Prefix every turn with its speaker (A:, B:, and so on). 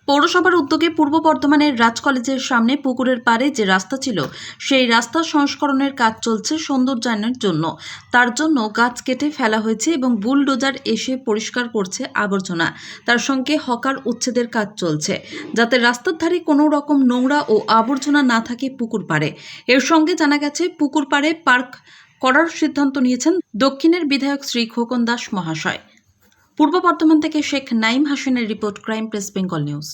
A: পৌরসভার উদ্যোগে পূর্ব বর্ধমানের রাজ কলেজের সামনে পুকুরের পাড়ে যে রাস্তা ছিল সেই রাস্তা সংস্করণের কাজ চলছে সৌন্দর্যায়নের জন্য। তার জন্য গাছ কেটে ফেলা হয়েছে এবং বুলডোজার এসে পরিষ্কার করছে আবর্জনা। তার সঙ্গে হকার উচ্ছেদের কাজ চলছে যাতে রাস্তার ধারে কোনো রকম নোংরা ও আবর্জনা না থাকে পুকুর পাড়ে। এর সঙ্গে জানা গেছে পুকুর পাড়ে পার্ক করার সিদ্ধান্ত নিয়েছেন দক্ষিণের বিধায়ক শ্রী খোকন দাস মহাশয়। পূর্ব বর্ধমান থেকে শেখ নাইম হাসানের report, crime press Bengal news.